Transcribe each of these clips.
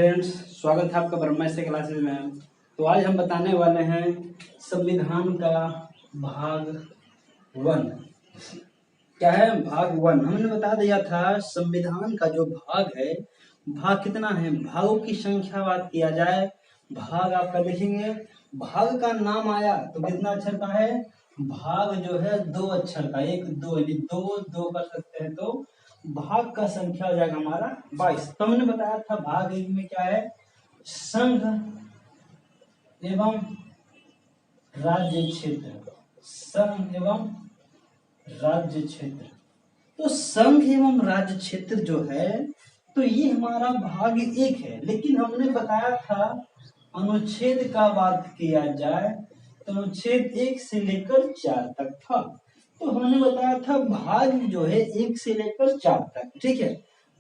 Friends, स्वागत है आपका ब्रह्मा से क्लासेस में। तो आज हम बताने वाले हैं संविधान का भाग वन। क्या है भाग वन? हमने बता दिया था संविधान का जो भाग है, भाग कितना है, भागों की संख्या बात किया जाए, भाग आपका देखेंगे, भाग का नाम आया तो कितना अक्षर का है, भाग जो है 2 अक्षर का, 1 2 यानी 2 2 कर सकते हैं, तो भाग का संख्या हो जाएगा हमारा 22। तो हमने बताया था भाग एक में क्या है, संघ एवं राज्य क्षेत्र, संघ एवं राज्य क्षेत्र। तो संघ एवं राज्य क्षेत्र जो है, तो ये हमारा भाग एक है, लेकिन हमने बताया था अनुच्छेद का बात किया जाए तो अनुच्छेद 1 से लेकर 4 तक था। तो हमने बताया था भाग जो है 1 से लेकर 4 तक, ठीक है।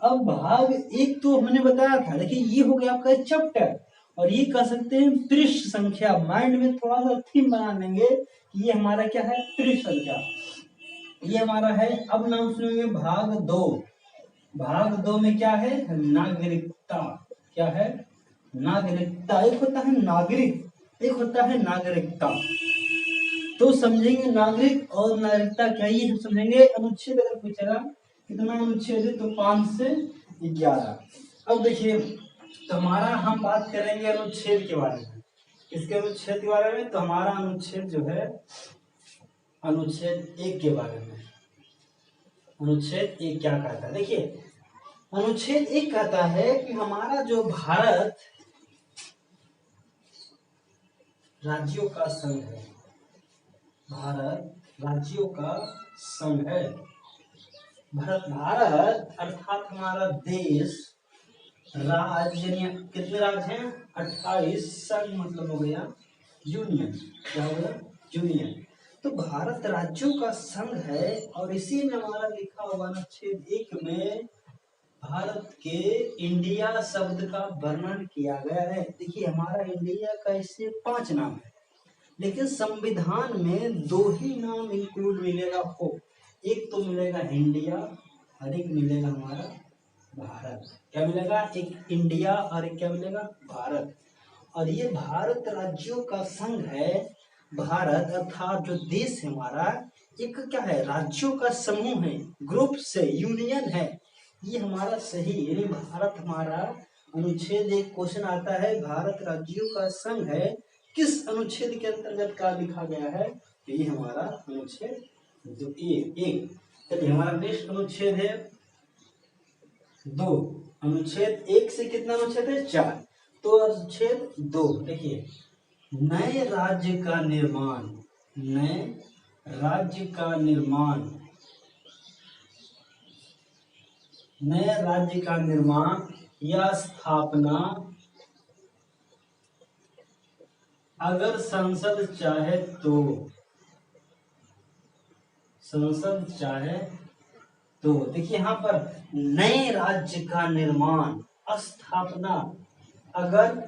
अब भाग एक तो हमने बताया था, देखिए ये हो गया आपका चैप्टर, और ये कह सकते हैं पृष्ठ संख्या। माइंड में थोड़ा सा थीम बना लेंगे कि ये हमारा क्या है, पृष्ठ संख्या, ये हमारा है। अब नाम सुनेंगे भाग 2। भाग 2 में क्या है, नागरिकता। क्या है, नागरिकता। एक होता है नागरिक, एक होता है नागरिकता। तो समझेंगे नागरिक और नागरिकता क्या, ये हम समझेंगे। अनुच्छेद अगर पूछेगा कितना अनुच्छेद है, तो 5 से 11। अब देखिए, तो हमारा हम बात करेंगे अनुच्छेद के बारे में। इसके अनुच्छेद के बारे में, तो हमारा अनुच्छेद जो है अनुच्छेद 1 के बारे में। अनुच्छेद 1 क्या कहता है, देखिए अनुच्छेद 1 कहता है कि हमारा जो भारत राज्यों का संघ है, भारत राज्यों का संघ है। भारत अर्थात हमारा देश, राज्य कितने राज्य हैं, 28। संघ मतलब हो गया यूनियन। क्या हो गया, यूनियन। तो भारत राज्यों का संघ है, और इसी में हमारा लिखा हुआ अनुच्छेद 1 में भारत के इंडिया शब्द का वर्णन किया गया है। देखिए हमारा इंडिया का इससे 5 नाम है, लेकिन संविधान में 2 ही नाम इंक्लूड मिलेगा आपको। एक तो मिलेगा इंडिया और एक मिलेगा हमारा भारत। क्या मिलेगा, एक इंडिया और एक क्या मिलेगा, भारत। और ये भारत राज्यों का संघ है। भारत अर्थात जो देश है हमारा, एक क्या है, राज्यों का समूह है, ग्रुप से, यूनियन है। ये हमारा सही, यानी भारत हमारा अनुच्छेद 1 क्वेश्चन आता है, भारत राज्यों का संघ है, किस अनुच्छेद के अंतर्गत का लिखा गया है, तो ये हमारा अनुच्छेद 1। चलिए हमारा नेक्स्ट अनुच्छेद है 2। अनुच्छेद 1 से कितना अनुच्छेद है, 4। तो अनुच्छेद 2 देखिए, नए राज्य का निर्माण, नए राज्य का निर्माण, नए राज्य का निर्माण या स्थापना अगर संसद चाहे तो, संसद चाहे तो। देखिए यहाँ पर नए राज्य का निर्माण, स्थापना अगर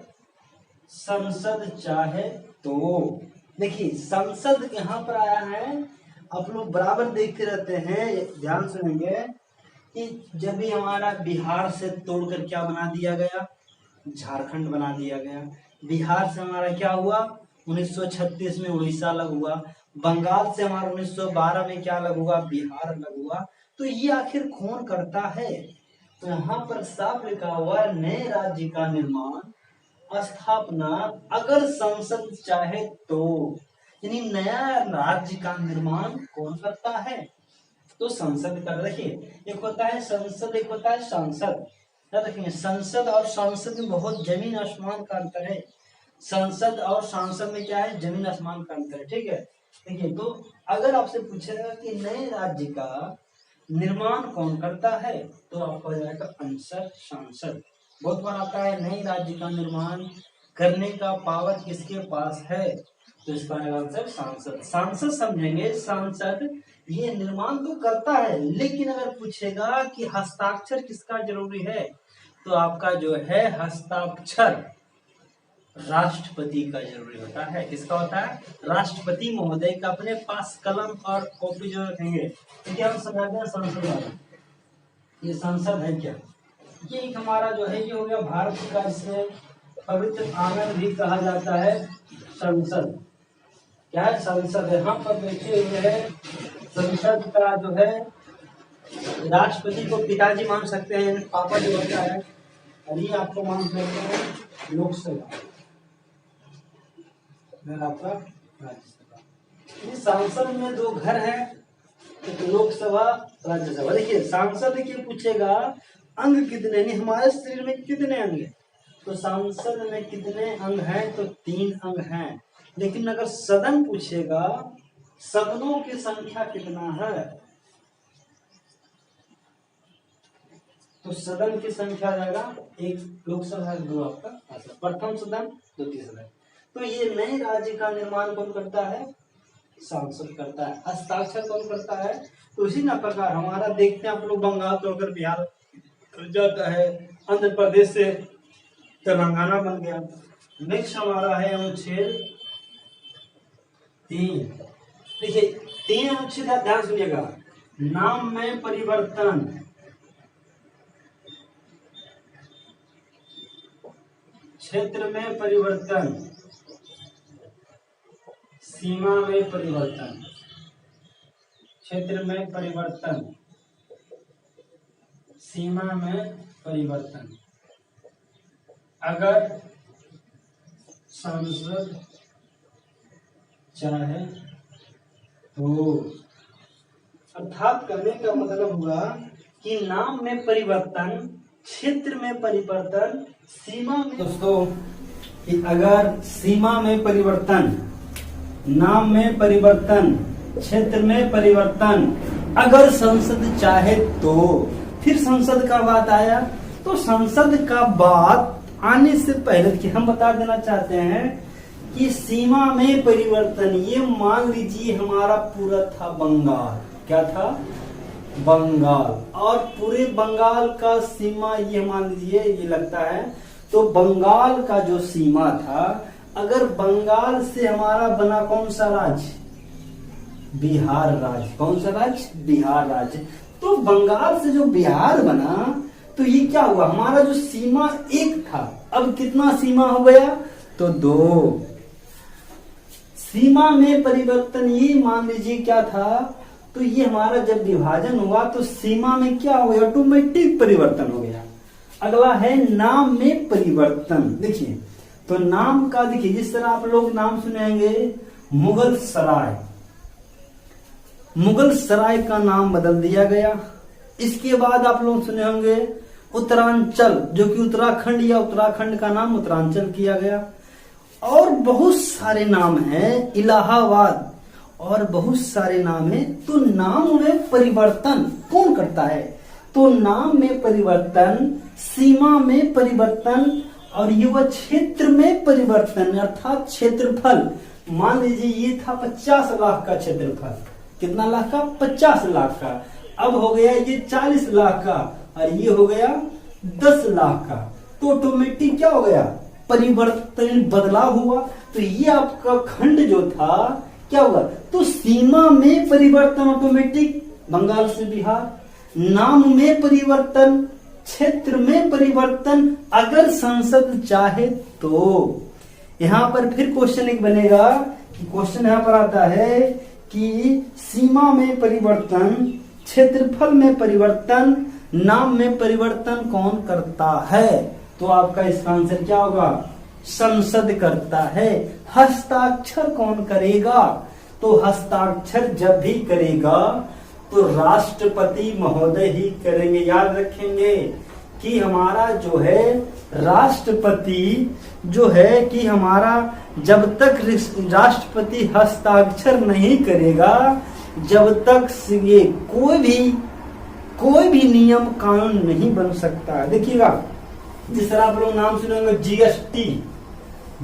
संसद चाहे तो। देखिए संसद यहाँ पर आया है, आप लोग बराबर देखते रहते हैं, ध्यान सुनेंगे कि जब भी हमारा बिहार से तोड़कर क्या बना दिया गया, झारखंड बना दिया गया। बिहार से हमारा क्या हुआ, 1936 में उड़ीसा अलग हुआ। बंगाल से हमारा 1912 में क्या अलग हुआ, बिहार अलग हुआ। तो ये आखिर कौन करता है, तो यहाँ पर साफ लिखा हुआ नए राज्य का निर्माण, स्थापना अगर संसद चाहे तो। यानी नया राज्य का निर्माण कौन करता है, तो संसद कर। देखिए एक होता है संसद, एक होता है सांसद। देखिए संसद और सांसद में बहुत जमीन आसमान का अंतर है। संसद और सांसद में क्या है, जमीन आसमान का अंतर है, ठीक है। देखिए तो अगर आपसे पूछेगा कि नए राज्य का निर्माण कौन करता है, तो आपको हो जाएगा आंसर सांसद। बहुत बार आता है नए राज्य का निर्माण करने का पावर किसके पास है, तो इसका आंसर सांसद। सांसद समझेंगे, सांसद ये निर्माण तो करता है, लेकिन अगर पूछेगा कि हस्ताक्षर किसका जरूरी है, तो आपका जो है हस्ताक्षर राष्ट्रपति का जरूरी होता है। किसका होता है, राष्ट्रपति महोदय का। अपने पास कलम और कॉपी जो रखेंगे, तो क्या हम समझाते हैं संसद वाला, ये संसद है क्या, ये एक हमारा जो है ये हो गया भारत का, जिसे पवित्र आंगन भी कहा जाता है, संसद। क्या है? संसद। यहाँ पर बैठे हुए है संसद का जो है राष्ट्रपति को पिताजी मान सकते हैं, पापा जो होता है, और ये आपको मान सकते हैं लोकसभा, आपका राज्यसभा। इस सांसद में दो घर हैं, एक लोकसभा, राज्यसभा। देखिए सांसद के पूछेगा अंग कितने, नहीं हमारे शरीर में कितने अंग हैं, तो सांसद में कितने अंग हैं, तो 3 अंग हैं। लेकिन अगर सदन पूछेगा सदनों की संख्या कितना है, तो सदन की संख्या जाएगा 1 लोकसभा, 2 आपका प्रथम सदन, द्वितीय सदन। तो ये नए राज्य का निर्माण कौन करता है? सांसद करता है। हस्ताक्षर कौन करता है? तो इसी ना प्रकार हमारा देखते हैं आप लोग, बंगाल तो अगर बिहार जाता है, आंध्र प्रदेश से तेलंगाना बन गया। नेक्स्ट हमारा है अनुच्छेद 3। देखिए 3 अनुच्छेद, ध्यान सुनिएगा। नाम में परिवर्तन, क्षेत्र में परिवर्तन, सीमा में परिवर्तन, क्षेत्र में परिवर्तन, सीमा में परिवर्तन, अगर सांसद चाहे तो। अर्थात करने का मतलब हुआ कि नाम में परिवर्तन, क्षेत्र में परिवर्तन, सीमा में। दोस्तों कि अगर सीमा में परिवर्तन, नाम में परिवर्तन, क्षेत्र में परिवर्तन, अगर संसद चाहे तो। फिर संसद का बात आया, तो संसद का बात आने से पहले कि हम बता देना चाहते हैं कि सीमा में परिवर्तन, ये मान लीजिए हमारा पूरा था बंगाल। क्या था? बंगाल। और पूरे बंगाल का सीमा ये मान लीजिए, ये लगता है, तो बंगाल का जो सीमा था, अगर बंगाल से हमारा बना कौन सा राज्य? बिहार राज्य। कौन सा राज्य? बिहार राज्य। तो बंगाल से जो बिहार बना, तो ये क्या हुआ? हमारा जो सीमा 1 था, अब कितना सीमा हो गया? तो 2। सीमा में परिवर्तन ये मान लीजिए क्या था, तो ये हमारा जब विभाजन हुआ तो सीमा में क्या हो गया? ऑटोमेटिक परिवर्तन हो गया। अगला है नाम में परिवर्तन। देखिए तो नाम का, देखिए जिस तरह आप लोग नाम सुनेंगे मुगल सराय, मुगल सराय का नाम बदल दिया गया। इसके बाद आप लोग सुने होंगे उत्तरांचल, जो कि उत्तराखंड या उत्तराखंड का नाम उत्तरांचल किया गया। और बहुत सारे नाम हैं, इलाहाबाद, और बहुत सारे नाम हैं। तो नाम में परिवर्तन कौन करता है? तो नाम में परिवर्तन, सीमा में परिवर्तन, और युवा क्षेत्र में परिवर्तन, अर्थात क्षेत्रफल। मान लीजिए ये था 50 लाख का क्षेत्रफल। कितना लाख का? 50 लाख का। अब हो गया ये 40 लाख का, और ये हो गया 10 लाख का। तो ऑटोमेटिक क्या हो गया? परिवर्तन, बदलाव हुआ। तो ये आपका खंड जो था क्या हुआ? तो सीमा में परिवर्तन ऑटोमेटिक, बंगाल से बिहार। नाम में परिवर्तन, क्षेत्र में परिवर्तन, अगर संसद चाहे तो। यहाँ पर फिर क्वेश्चन एक बनेगा कि क्वेश्चन यहाँ पर आता है कि सीमा में परिवर्तन, क्षेत्रफल में परिवर्तन, नाम में परिवर्तन कौन करता है? तो आपका इसका आंसर क्या होगा? संसद करता है। हस्ताक्षर कौन करेगा? तो हस्ताक्षर जब भी करेगा तो राष्ट्रपति महोदय ही करेंगे। याद रखेंगे कि हमारा जो है राष्ट्रपति जो है कि हमारा जब तक राष्ट्रपति हस्ताक्षर नहीं करेगा, जब तक ये कोई भी नियम कानून नहीं बन सकता। देखिएगा जिस तरह आप लोग नाम सुनेंगे जीएसटी।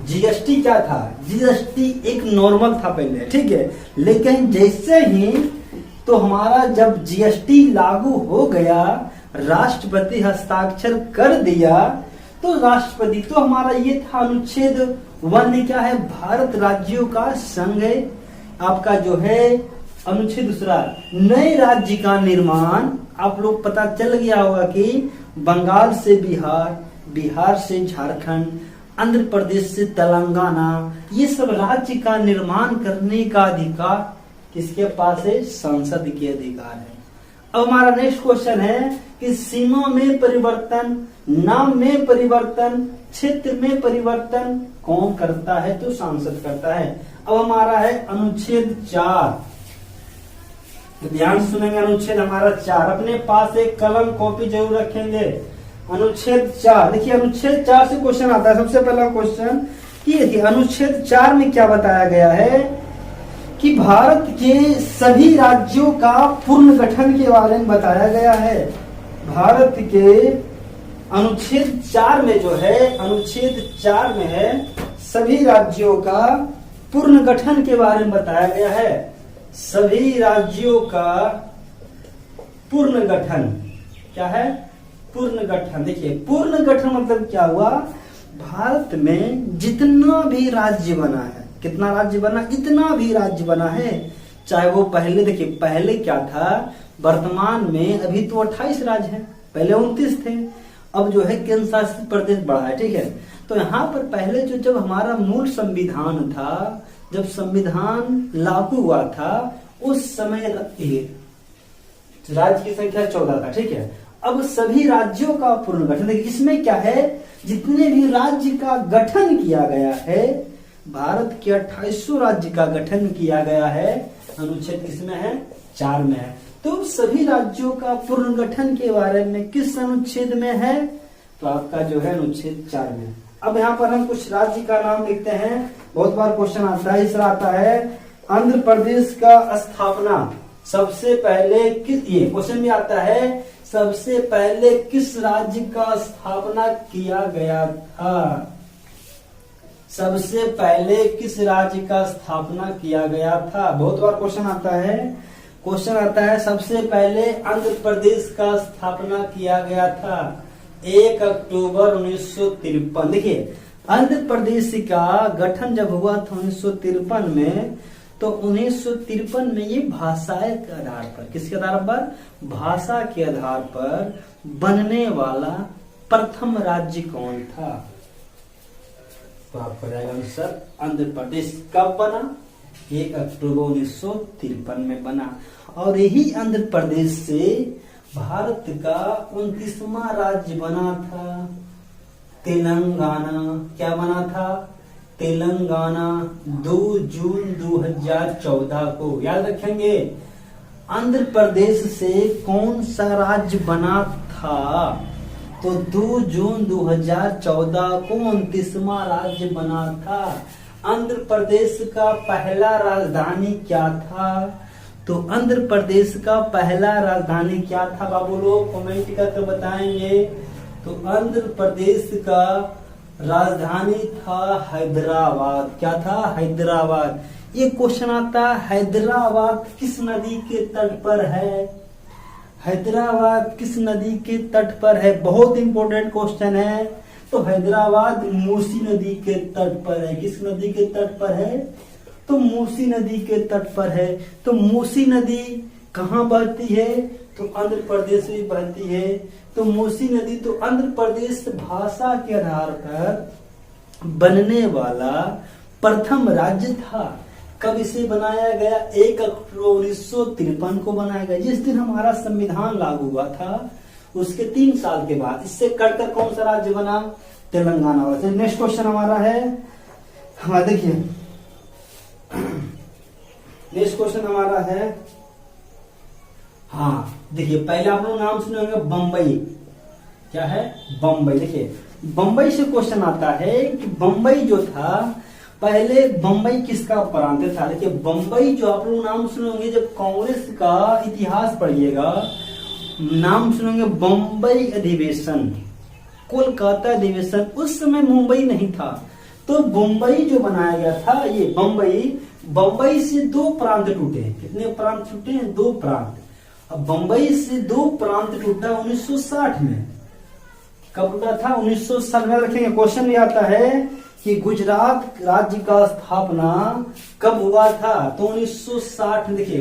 जीएसटी क्या था? जीएसटी एक नॉर्मल था पहले, ठीक है, लेकिन जैसे ही तो हमारा जब जीएसटी लागू हो गया, राष्ट्रपति हस्ताक्षर कर दिया, तो राष्ट्रपति तो हमारा ये था अनुच्छेद 1 क्या है? भारत राज्यों का संघ है। आपका जो है अनुच्छेद 2 नए राज्य का निर्माण। आप लोग पता चल गया होगा कि बंगाल से बिहार, बिहार से झारखंड, आंध्र प्रदेश से तेलंगाना, ये सब राज्य का निर्माण करने का अधिकार किसके पास है? संसद के अधिकार है। अब हमारा नेक्स्ट क्वेश्चन है कि सीमा में परिवर्तन, नाम में परिवर्तन, क्षेत्र में परिवर्तन कौन करता है? तो सांसद करता है। अब हमारा है अनुच्छेद 4, तो ध्यान सुनेंगे। अनुच्छेद हमारा 4, अपने पास एक कलम कॉपी जरूर रखेंगे। अनुच्छेद 4, देखिए अनुच्छेद 4 से क्वेश्चन आता है। सबसे पहला क्वेश्चन कि देखिए अनुच्छेद 4 में क्या बताया गया है कि भारत के सभी राज्यों का पुनर्गठन के बारे में बताया गया है। भारत के अनुच्छेद 4 में जो है, अनुच्छेद 4 में है सभी राज्यों का पुनर्गठन के बारे में बताया गया है। सभी राज्यों का पुनर्गठन क्या है? पुनर्गठन। देखिए पुनर्गठन मतलब क्या हुआ? भारत में जितना भी राज्य बना है, कितना राज्य बना? जितना भी राज्य बना है, चाहे वो पहले, देखिए पहले क्या था, वर्तमान में अभी तो 28 राज्य हैं, पहले 29 थे, अब जो है केंद्र शासित प्रदेश बढ़ा है। ठीक है, तो यहाँ पर पहले जो जब हमारा मूल संविधान था, जब संविधान लागू हुआ था, उस समय राज्य की संख्या 14 था। ठीक है, अब सभी राज्यों का पुनर्गठन, देखिए इसमें क्या है, जितने भी राज्य का गठन किया गया है, भारत के 2800 राज्य का गठन किया गया है। अनुच्छेद किसमें है? 4 में है। तो सभी राज्यों का पुनर्गठन के बारे में किस अनुच्छेद में है? तो आपका जो है अनुच्छेद 4 में। अब यहाँ पर हम कुछ राज्य का नाम लिखते हैं, बहुत बार क्वेश्चन आता है। इसरा आता है आंध्र प्रदेश का स्थापना सबसे पहले किस, ये क्वेश्चन भी आता है, सबसे पहले किस राज्य का स्थापना किया गया था? सबसे पहले किस राज्य का स्थापना किया गया था? बहुत बार क्वेश्चन आता है। क्वेश्चन आता है सबसे पहले आंध्र प्रदेश का स्थापना किया गया था 1 अक्टूबर 1953। देखिए आंध्र प्रदेश का गठन जब हुआ था 1953 में, तो 1953 में ये भाषा के आधार पर, किसके आधार पर? भाषा के आधार पर बनने वाला प्रथम राज्य कौन था? तो आपका जाएगा आंसर आंध्र प्रदेश। कब बना? 1 अक्टूबर 1953 में बना। और यही आंध्र प्रदेश से भारत का 29वां राज्य बना था तेलंगाना। क्या बना था? तेलंगाना 2 जून 2014 को। याद रखेंगे, आंध्र प्रदेश से कौन सा राज्य बना था? तो 2 जून 2014 को 29वां राज्य बना था। आंध्र प्रदेश का पहला राजधानी क्या था? तो आंध्र प्रदेश का पहला राजधानी क्या था? बाबू लोग कमेंट करके बताएंगे। तो आंध्र प्रदेश का राजधानी था हैदराबाद। क्या था? हैदराबाद। ये क्वेश्चन आता है, हैदराबाद किस नदी के तट पर है? हैदराबाद किस नदी के तट पर है? बहुत इंपॉर्टेंट क्वेश्चन है। तो हैदराबाद मूसी नदी के तट पर है। किस नदी के तट पर है? तो मूसी नदी के तट पर है। तो मूसी नदी कहाँ बहती है? तो आंध्र प्रदेश में बहती है। तो मूसी नदी, तो आंध्र प्रदेश भाषा के आधार पर बनने वाला प्रथम राज्य था। कब इसे बनाया गया? 1 अक्टूबर 1953 को बनाया गया, जिस दिन हमारा संविधान लागू हुआ था उसके 3 साल के बाद। इससे कटकर कौन सा राज्य बना? तेलंगाना वाला। नेक्स्ट क्वेश्चन हमारा है, हमारा देखिए नेक्स्ट क्वेश्चन हमारा है, हाँ देखिए पहले आप लोग नाम सुने होंगे बम्बई। क्या है? बम्बई। देखिए बम्बई से क्वेश्चन आता है कि बम्बई जो था, पहले बम्बई किसका प्रांत था? देखिए बम्बई जो आप लोग नाम सुनोगे, जब कांग्रेस का इतिहास पढ़िएगा, नाम सुनेंगे बम्बई अधिवेशन, कोलकाता अधिवेशन। उस समय मुंबई नहीं था, तो बम्बई जो बनाया गया था, ये बम्बई से 2 प्रांत टूटे। कितने प्रांत टूटे हैं? 2 प्रांत। अब बम्बई से 2 प्रांत टूटा 1960 में। कब टूटा था? 1960 में। रखेंगे क्वेश्चन भी आता है कि गुजरात राज्य का स्थापना कब हुआ था? तो 1960 में। देखिए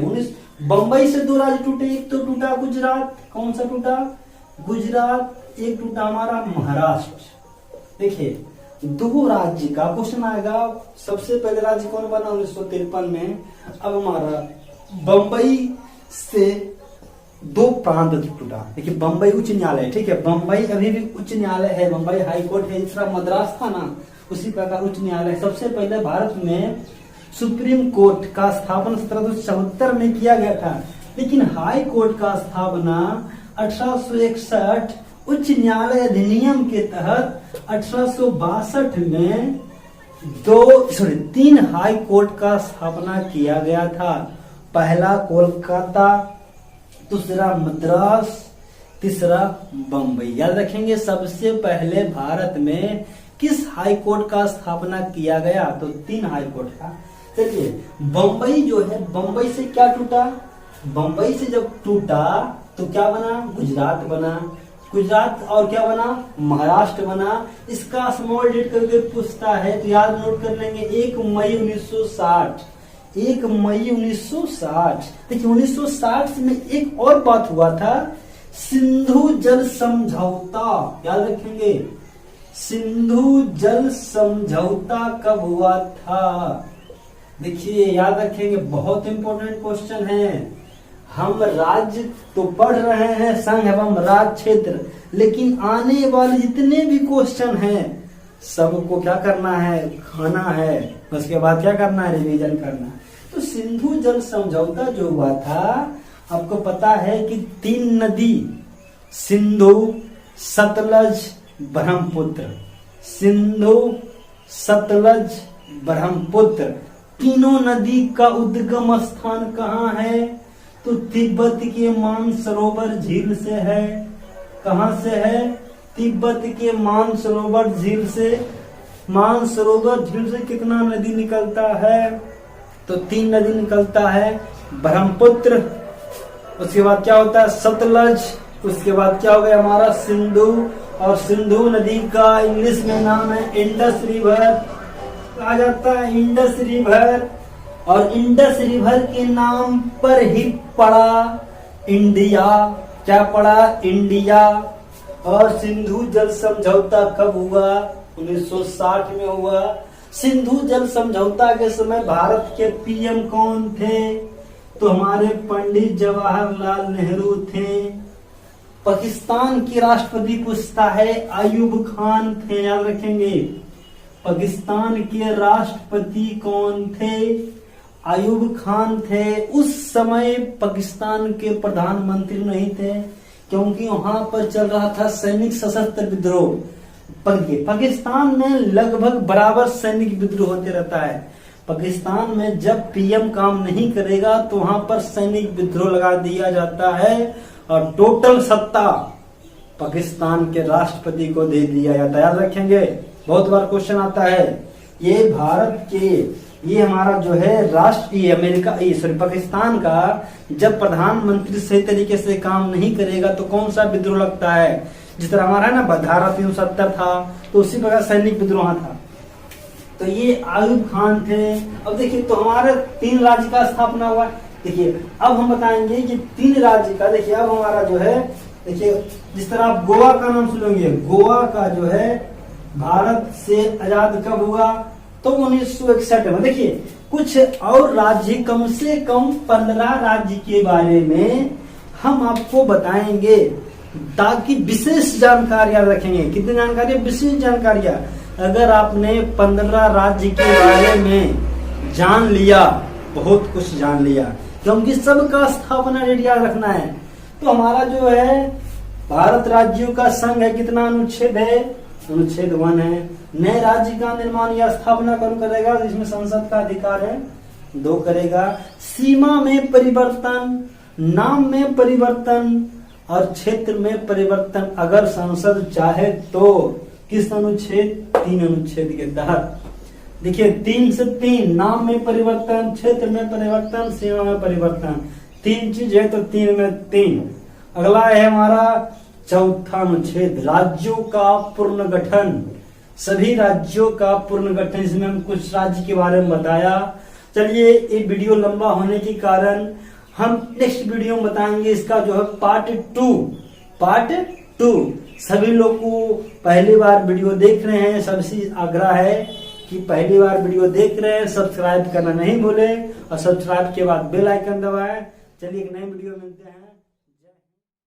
बम्बई से 2 राज्य टूटे, एक तो टूटा गुजरात, कौन सा टूटा? गुजरात, एक टूटा हमारा महाराष्ट्र। देखिए दो राज्य का क्वेश्चन आएगा। सबसे पहले राज्य कौन बना 1953 में। अब हमारा बंबई से दो प्रांत टूटा। देखिए बंबई उच्च न्यायालय, ठीक है, बंबई अभी भी उच्च न्यायालय है, बंबई हाई कोर्ट है। जिस तरह मद्रास था ना, उसी प्रकार उच्च न्यायालय। सबसे पहले भारत में सुप्रीम कोर्ट का स्थापना 1774 में किया गया था, लेकिन हाई कोर्ट का स्थापना 1861 उच्च न्यायालय अधिनियम के तहत 1862 में 3 हाई कोर्ट का स्थापना किया गया था। पहला कोलकाता, दूसरा मद्रास, तीसरा बंबई। याद रखेंगे सबसे पहले भारत में किस हाई कोर्ट का स्थापना किया गया, तो 3 हाई कोर्ट का। चलिए बंबई जो है, बंबई से क्या टूटा, बंबई से जब टूटा तो क्या बना, गुजरात बना। गुजरात और क्या बना, महाराष्ट्र बना। इसका स्मॉल डेट करके पूछता है तो याद नोट कर लेंगे 1 मई 1960। 1 मई 1960। देखिए 1960 में एक और बात हुआ था, सिंधु जल समझौता। याद रखेंगे सिंधु जल समझौता कब हुआ था। देखिए याद रखेंगे, बहुत इंपॉर्टेंट क्वेश्चन है। हम राज्य तो पढ़ रहे हैं, संघ एवं राज्य क्षेत्र, लेकिन आने वाले जितने भी क्वेश्चन हैं सबको क्या करना है, खाना है। उसके बाद क्या करना है, रिवीजन करना है। तो सिंधु जल समझौता जो हुआ था, आपको पता है कि 3 नदी, सिंधु, सतलज, ब्रह्मपुत्र, सिंधु, सतलज, ब्रह्मपुत्र, तीनों नदी का उद्गम स्थान कहाँ है, तो तिब्बत के मानसरोवर झील से है। कहां से है, तिब्बत के मानसरोवर झील से। मानसरोवर झील से कितना नदी निकलता है, तो 3 नदी निकलता है, ब्रह्मपुत्र, उसके बाद क्या होता है सतलज, उसके बाद क्या हो गया हमारा सिंधु। और सिंधु नदी का इंग्लिश में नाम है इंडस रिवर, कहा जाता है इंडस रिवर। और इंडस रिवर के नाम पर ही पड़ा इंडिया। क्या पड़ा, इंडिया। और सिंधु जल समझौता कब हुआ, 1960 में हुआ। सिंधु जल समझौता के समय भारत के पीएम कौन थे, तो हमारे पंडित जवाहरलाल नेहरू थे। पाकिस्तान के राष्ट्रपति पूछता है, अयूब खान थे। याद रखेंगे पाकिस्तान के राष्ट्रपति कौन थे, अयूब खान थे। उस समय पाकिस्तान के प्रधानमंत्री नहीं थे, क्योंकि वहां पर चल रहा था सैनिक सशस्त्र विद्रोह। पाकिस्तान में लगभग बराबर सैनिक विद्रोह होते रहता है। पाकिस्तान में जब पीएम काम नहीं करेगा तो वहां पर सैनिक विद्रोह लगा दिया जाता है और टोटल सत्ता पाकिस्तान के राष्ट्रपति को दे दिया जाता है। याद रखेंगे, बहुत बार क्वेश्चन आता है। ये भारत के, ये हमारा जो है राष्ट्र, अमेरिका, पाकिस्तान का जब प्रधानमंत्री सही तरीके से काम नहीं करेगा तो कौन सा विद्रोह लगता है। जिस तरह हमारा ना धारा 370 था, तो उसी प्रकार सैनिक विद्रोह था। तो ये अयूब खान थे। अब देखिए तो हमारे 3 राज्य का स्थापना हुआ। देखिए अब हम बताएंगे कि 3 राज्य का। देखिए अब हमारा जो है, देखिए जिस तरह आप गोवा का नाम सुनेंगे, गोवा का जो है भारत से आजाद कब हुआ, तो 1961 में। देखिए कुछ और राज्य, कम से कम 15 राज्य के बारे में हम आपको बताएंगे, ताकि विशेष जानकारियां रखेंगे। कितनी जानकारी, विशेष जानकारियां। अगर आपने 15 राज्य के बारे में जान लिया, बहुत कुछ जान लिया, क्योंकि सबका स्थापना डेट याद रखना है। तो हमारा जो है भारत राज्यों का संघ है, कितना अनुच्छेद है, अनुच्छेद 1 है। नए राज्य का निर्माण या स्थापना कौन करेगा, जिसमें संसद का अधिकार है, 2 करेगा। सीमा में परिवर्तन, नाम में परिवर्तन और क्षेत्र में परिवर्तन अगर संसद चाहे तो किस अनुच्छेद, 3 अनुच्छेद के तहत। देखिए 3 से 3, नाम में परिवर्तन, क्षेत्र में परिवर्तन, सीमा में परिवर्तन, 3 चीज है तो 3 में 3। अगला है हमारा 4था अनुच्छेद, राज्यों का पुनर्गठन। सभी राज्यों का पुनर्गठन, इसमें हम कुछ राज्य के बारे में बताया। चलिए ये वीडियो लंबा होने के कारण हम नेक्स्ट वीडियो में बताएंगे इसका जो है पार्ट 2। सभी लोग को पहली बार वीडियो देख रहे हैं, सबसे आग्रह है कि पहली बार वीडियो देख रहे हैं सब्सक्राइब करना नहीं भूलें और सब्सक्राइब के बाद बेल आइकन दबाएं। चलिए एक नई वीडियो मिलते हैं।